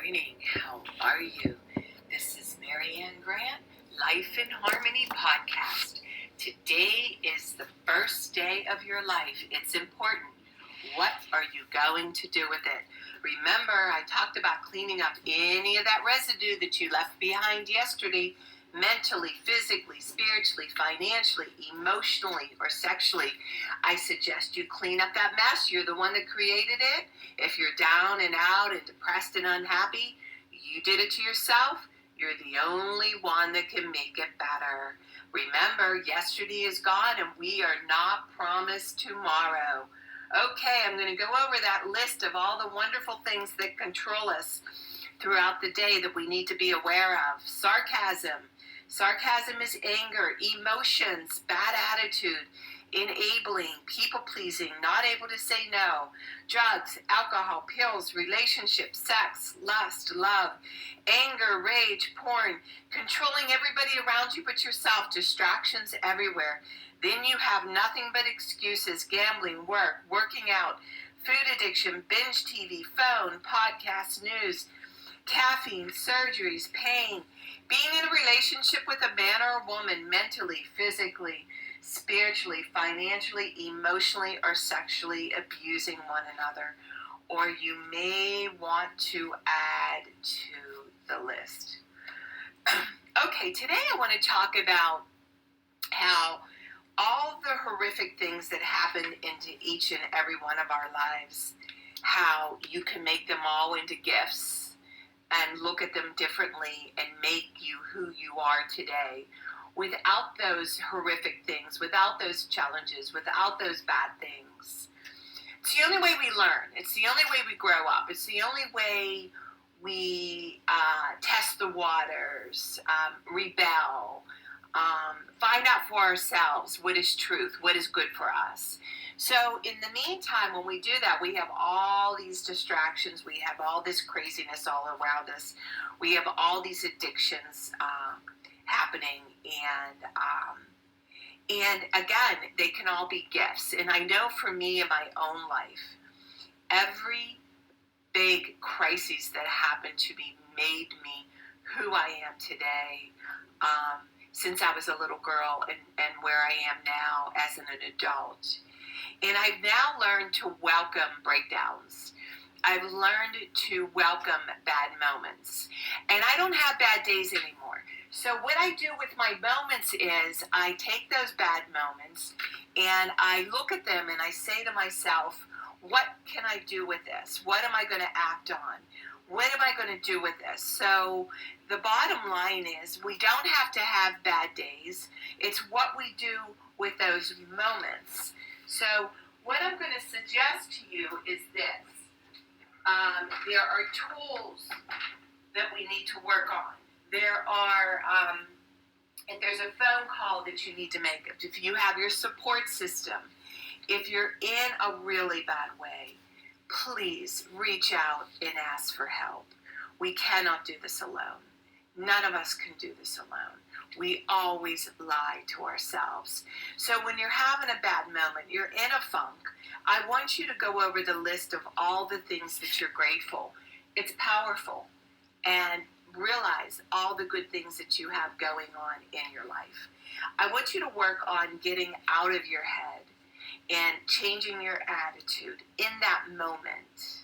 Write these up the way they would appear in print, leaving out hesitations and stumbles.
morning. How are you? This is Marianne Grant, Life in Harmony podcast. Today is the first day of your life. It's important. What are you going to do with it? Remember, I talked about cleaning up any of that residue that you left behind yesterday, mentally, physically, spiritually, financially, emotionally, or sexually. I suggest you clean up that mess. You're the one that created it. If you're down and out and depressed and unhappy, you did it to yourself. You're the only one that can make it better. Remember, yesterday is gone and we are not promised tomorrow. Okay, I'm going to go over that list of all the wonderful things that control us throughout the day that we need to be aware of. Sarcasm. Sarcasm is anger, emotions, bad attitude, enabling, people-pleasing, not able to say no, drugs, alcohol, pills, relationships, sex, lust, love, anger, rage, porn, controlling everybody around you but yourself, distractions everywhere. Then you have nothing but excuses, gambling, work, working out, food addiction, binge TV, phone, podcasts, news, caffeine, surgeries, pain, being in a relationship with a man or a woman mentally, physically, spiritually, financially, emotionally, or sexually abusing one another. Or you may want to add to the list. Okay, today I want to talk about how all the horrific things that happen into each and every one of our lives, how you can make them all into gifts and look at them differently and make you who you are today. Without those horrific things, without those challenges, without those bad things. It's the only way we learn. It's the only way we grow up. It's the only way we test the waters, rebel, find out for ourselves what is truth, what is good for us. So in the meantime, when we do that, we have all these distractions. We have all this craziness all around us. We have all these addictions happening. And again, they can all be gifts. And I know for me in my own life, every big crisis that happened to me made me who I am today. Since I was a little girl and where I am now as an adult. And I've now learned to welcome breakdowns. I've learned to welcome bad moments. And I don't have bad days anymore. So what I do with my moments is I take those bad moments and I look at them and I say to myself, what can I do with this? What am I going to act on? What am I going to do with this? So the bottom line is we don't have to have bad days. It's what we do with those moments. So what I'm going to suggest to you is this. There are tools that we need to work on. There are, if there's a phone call that you need to make, if you have your support system, if you're in a really bad way, please reach out and ask for help. We cannot do this alone. None of us can do this alone. We always lie to ourselves. So when you're having a bad moment, you're in a funk, I want you to go over the list of all the things that you're grateful. It's powerful. And realize all the good things that you have going on in your life. I want you to work on getting out of your head and changing your attitude in that moment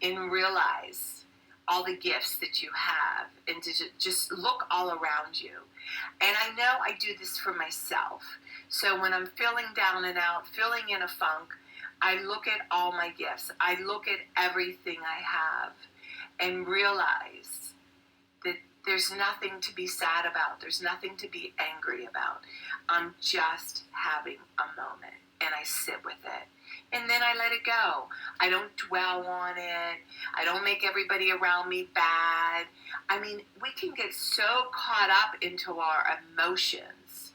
and realize all the gifts that you have and to just look all around you. And I know I do this for myself. So when I'm feeling down and out, feeling in a funk, I look at all my gifts. I look at everything I have and realize that there's nothing to be sad about. There's nothing to be angry about. I'm just having a moment. And I sit with it. And then I let it go. I don't dwell on it. I don't make everybody around me bad. I mean, we can get so caught up into our emotions.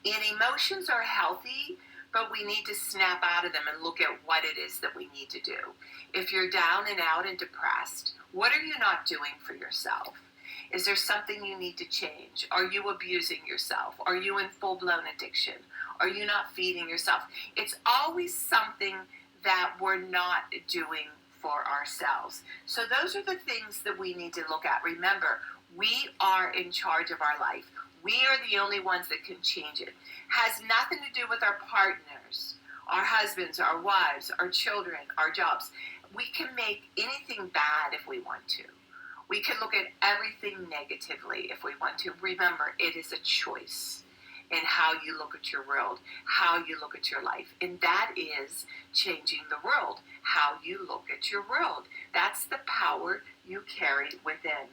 And emotions are healthy, but we need to snap out of them and look at what it is that we need to do. If you're down and out and depressed, what are you not doing for yourself? Is there something you need to change? Are you abusing yourself? Are you in full-blown addiction? Are you not feeding yourself? It's always something that we're not doing for ourselves. So those are the things that we need to look at. Remember, we are in charge of our life. We are the only ones that can change it. Has nothing to do with our partners, our husbands, our wives, our children, our jobs. We can make anything bad if we want to. We can look at everything negatively if we want to. Remember, it is a choice in how you look at your world, how you look at your life. And that is changing the world, how you look at your world. That's the power you carry within.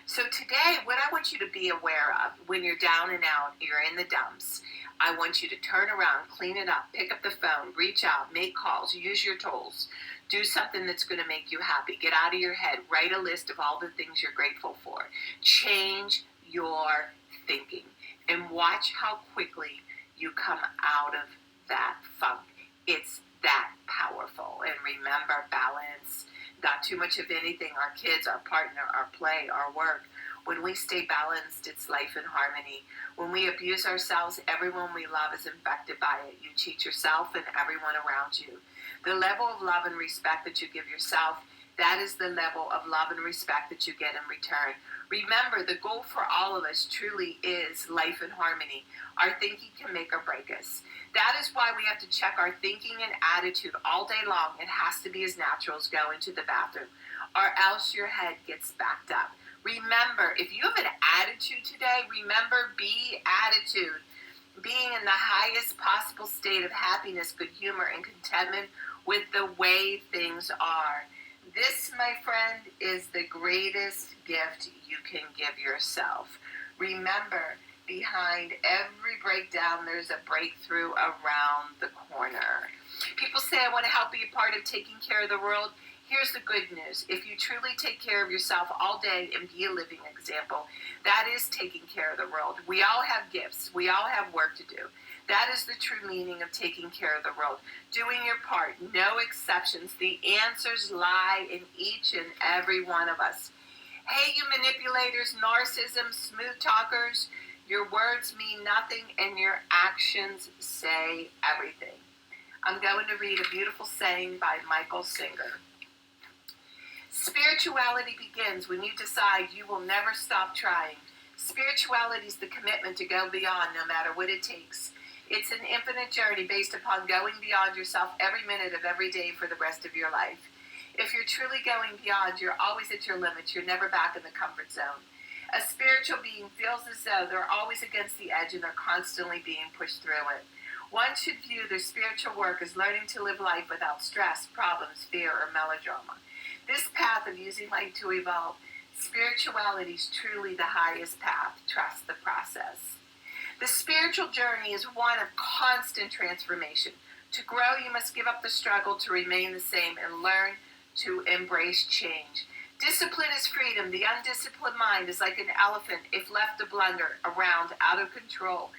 So today, what I want you to be aware of when you're down and out, you're in the dumps, I want you to turn around, clean it up, pick up the phone, reach out, make calls, use your tools. Do something that's going to make you happy. Get out of your head. Write a list of all the things you're grateful for. Change your thinking. And watch how quickly you come out of that funk. It's that powerful. And remember, balance. Not too much of anything. Our kids, our partner, our play, our work. When we stay balanced, it's life in harmony. When we abuse ourselves, everyone we love is infected by it. You cheat yourself and everyone around you. The level of love and respect that you give yourself, that is the level of love and respect that you get in return. Remember, the goal for all of us truly is life in harmony. Our thinking can make or break us. That is why we have to check our thinking and attitude all day long. It has to be as natural as going to the bathroom, or else your head gets backed up. Remember, if you have an attitude today, remember, be attitude. Being in the highest possible state of happiness, good humor, and contentment with the way things are. This, my friend, is the greatest gift you can give yourself. Remember, behind every breakdown, there's a breakthrough around the corner. People say, I want to help be a part of taking care of the world. Here's the good news. If you truly take care of yourself all day and be a living example, that is taking care of the world. We all have gifts. We all have work to do. That is the true meaning of taking care of the world. Doing your part, no exceptions. The answers lie in each and every one of us. Hey, you manipulators, narcissism, smooth talkers, your words mean nothing and your actions say everything. I'm going to read a beautiful saying by Michael Singer. Spirituality begins when you decide you will never stop trying. Spirituality is the commitment to go beyond no matter what it takes. It's an infinite journey based upon going beyond yourself every minute of every day for the rest of your life. If you're truly going beyond, you're always at your limits. You're never back in the comfort zone. A spiritual being feels as though they're always against the edge and they're constantly being pushed through it. One should view their spiritual work as learning to live life without stress, problems, fear, or melodrama. This path of using light to evolve, spirituality is truly the highest path. Trust the process. The spiritual journey is one of constant transformation. To grow, you must give up the struggle to remain the same and learn to embrace change. Discipline is freedom. The undisciplined mind is like an elephant. If left to blunder around out of control,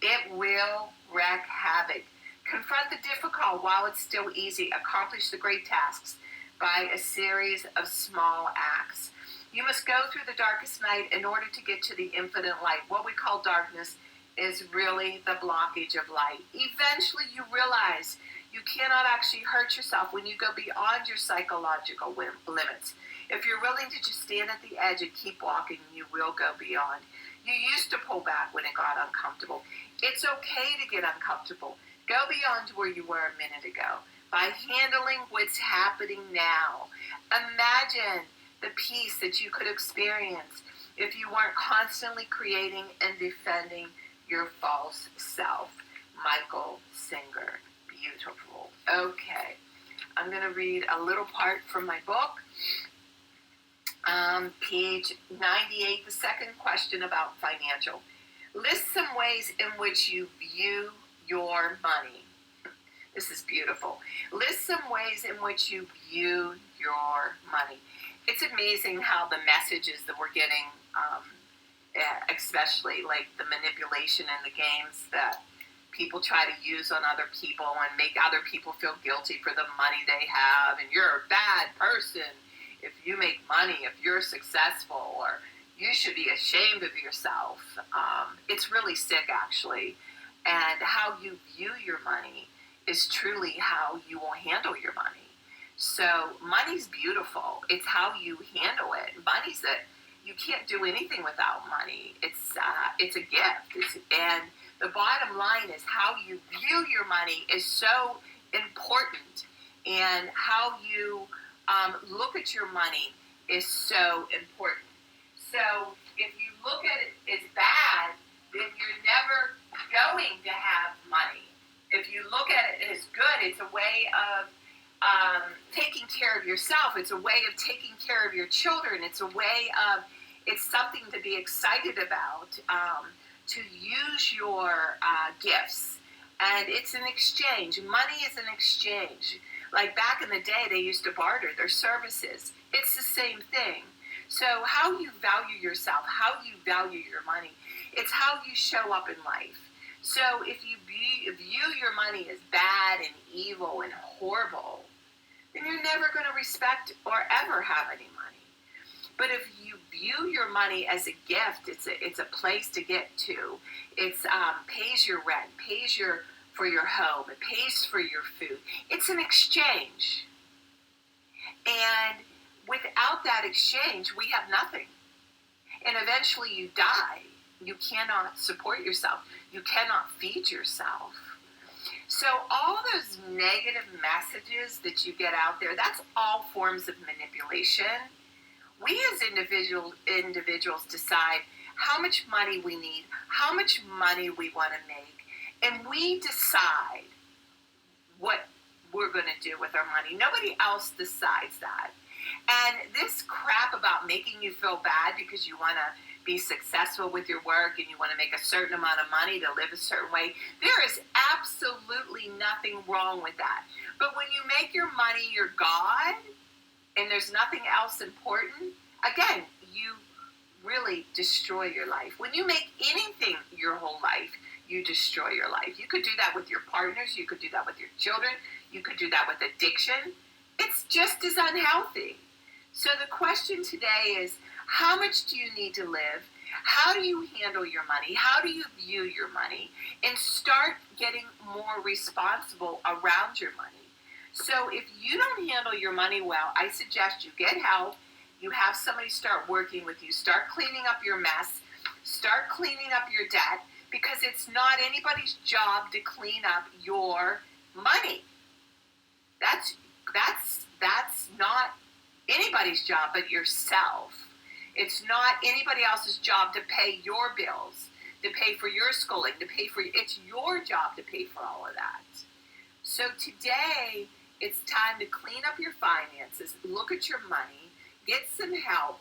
it will wreak havoc. Confront the difficult while it's still easy. Accomplish the great tasks by a series of small acts. You must go through the darkest night in order to get to the infinite light. What we call darkness is really the blockage of light. Eventually you realize you cannot actually hurt yourself when you go beyond your psychological limits. If you're willing to just stand at the edge and keep walking, you will go beyond. You used to pull back when it got uncomfortable. It's okay to get uncomfortable. Go beyond where you were a minute ago by handling what's happening now. Imagine the peace that you could experience if you weren't constantly creating and defending your false self. Michael Singer. Beautiful. Okay. I'm going to read a little part from my book. Page 98, the second question about financial. List some ways in which you view your money. This is beautiful. List some ways in which you view your money. It's amazing how the messages that we're getting, especially like the manipulation in the games that people try to use on other people and make other people feel guilty for the money they have, and you're a bad person if you make money, if you're successful, or you should be ashamed of yourself. It's really sick, actually. And how you view your money is truly how you will handle your money. So money's beautiful. It's how you handle it. Money's that you can't do anything without money. It's a gift. And the bottom line is how you view your money is so important, and how you look at your money is so important. So if you look at it as bad, then you're never going to have money. If you look at it as good, it's a way of taking care of yourself. It's a way of taking care of your children. It's something to be excited about, to use your gifts. And it's an exchange. Money is an exchange. Like back in the day, they used to barter their services. It's the same thing. So how you value yourself, how you value your money, it's how you show up in life. So if you view your money as bad and evil and horrible, then you're never going to respect or ever have any money. But if you view your money as a gift, it's a place to get to. It pays your rent, pays for your home, it pays for your food. It's an exchange. And without that exchange, we have nothing. And eventually you die. You cannot support yourself. You cannot feed yourself. So all those negative messages that you get out there, that's all forms of manipulation. We as individuals decide how much money we need, how much money we want to make, and we decide what we're going to do with our money. Nobody else decides that. And this crap about making you feel bad because you want to be successful with your work and you want to make a certain amount of money to live a certain way, there is absolutely nothing wrong with that. But when you make your money your God and there's nothing else important, again, you really destroy your life. When you make anything your whole life, you destroy your life. You could do that with your partners. You could do that with your children. You could do that with addiction. It's just as unhealthy. So the question today is, how much do you need to live? How do you handle your money? How do you view your money? And start getting more responsible around your money. So if you don't handle your money well, I suggest you get help. You have somebody start working with you. Start cleaning up your mess. Start cleaning up your debt, because it's not anybody's job to clean up your money. That's not anybody's job but yourself. It's not anybody else's job to pay your bills, to pay for your schooling, it's your job to pay for all of that. So today, it's time to clean up your finances, look at your money, get some help.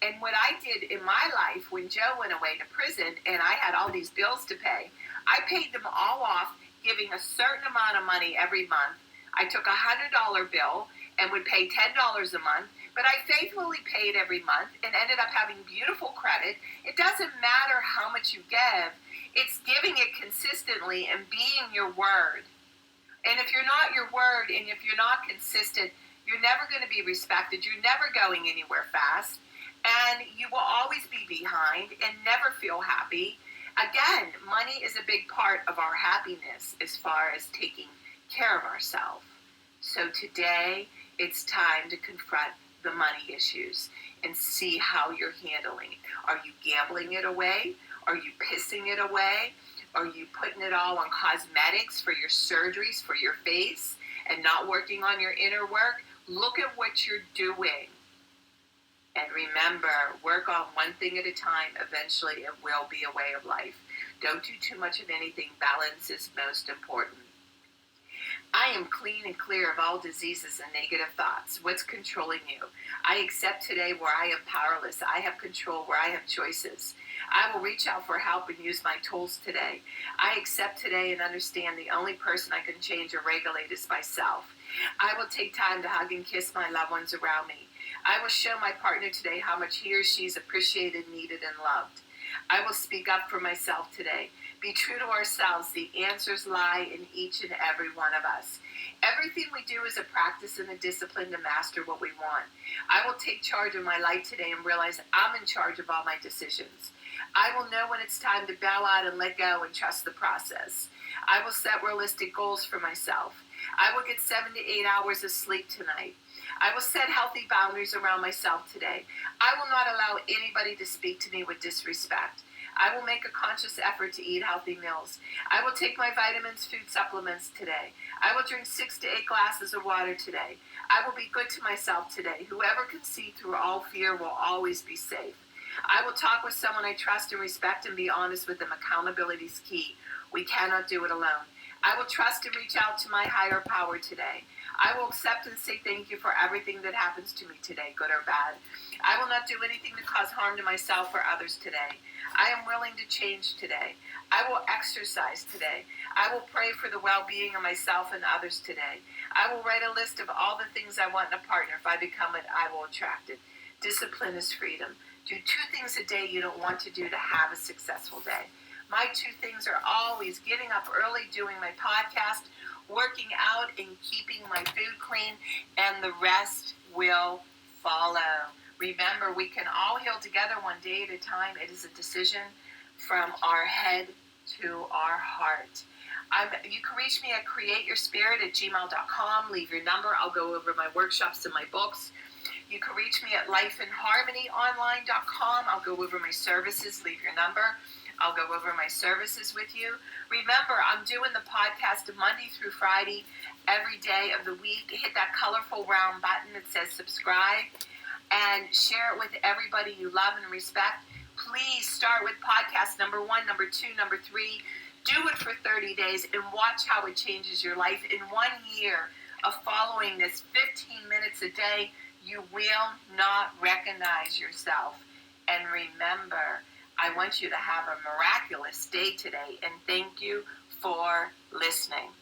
And what I did in my life when Joe went away to prison and I had all these bills to pay, I paid them all off, giving a certain amount of money every month. I took a $100 bill and would pay $10 a month, but I faithfully paid every month and ended up having beautiful credit. It doesn't matter how much you give, it's giving it consistently and being your word. And if you're not your word and if you're not consistent, you're never going to be respected. You're never going anywhere fast. And you will always be behind and never feel happy. Again, money is a big part of our happiness as far as taking care of ourselves. So today, it's time to confront the money issues and see how you're handling it. Are you gambling it away? Are you pissing it away? Are you putting it all on cosmetics for your surgeries, for your face, and not working on your inner work? Look at what you're doing. And remember, work on one thing at a time. Eventually, it will be a way of life. Don't do too much of anything. Balance is most important. I am clean and clear of all diseases and negative thoughts. What's controlling you? I accept today where I am powerless. I have control where I have choices. I will reach out for help and use my tools today. I accept today and understand the only person I can change or regulate is myself. I will take time to hug and kiss my loved ones around me. I will show my partner today how much he or she is appreciated, needed, and loved. I will speak up for myself today. Be true to ourselves. The answers lie in each and every one of us. Everything we do is a practice and a discipline to master what we want. I will take charge of my life today and realize I'm in charge of all my decisions. I will know when it's time to bow out and let go and trust the process. I will set realistic goals for myself. I will get 7 to 8 hours of sleep tonight. I will set healthy boundaries around myself today. I will not allow anybody to speak to me with disrespect. I will make a conscious effort to eat healthy meals. I will take my vitamins, food supplements today. I will drink 6 to 8 glasses of water today. I will be good to myself today. Whoever can see through all fear will always be safe. I will talk with someone I trust and respect and be honest with them. Accountability is key. We cannot do it alone. I will trust and reach out to my higher power today. I will accept and say thank you for everything that happens to me today, good or bad. I will not do anything to cause harm to myself or others today. I am willing to change today. I will exercise today. I will pray for the well-being of myself and others today. I will write a list of all the things I want in a partner. If I become it, I will attract it. Discipline is freedom. Do 2 things a day you don't want to do to have a successful day. My 2 things are always getting up early, doing my podcast, working out, and keeping my food clean, and the rest will follow. Remember, we can all heal together one day at a time. It is a decision from our head to our heart. You can reach me at createyourspirit@gmail.com. Leave your number. I'll go over my workshops and my books. You can reach me at lifeinharmonyonline.com. I'll go over my services. Leave your number. I'll go over my services with you. Remember, I'm doing the podcast Monday through Friday, every day of the week. Hit that colorful round button that says subscribe and share it with everybody you love and respect. Please start with podcast number 1, number 2, number 3. Do it for 30 days and watch how it changes your life. In 1 year of following this 15 minutes a day, you will not recognize yourself. And remember, I want you to have a miraculous day today, and thank you for listening.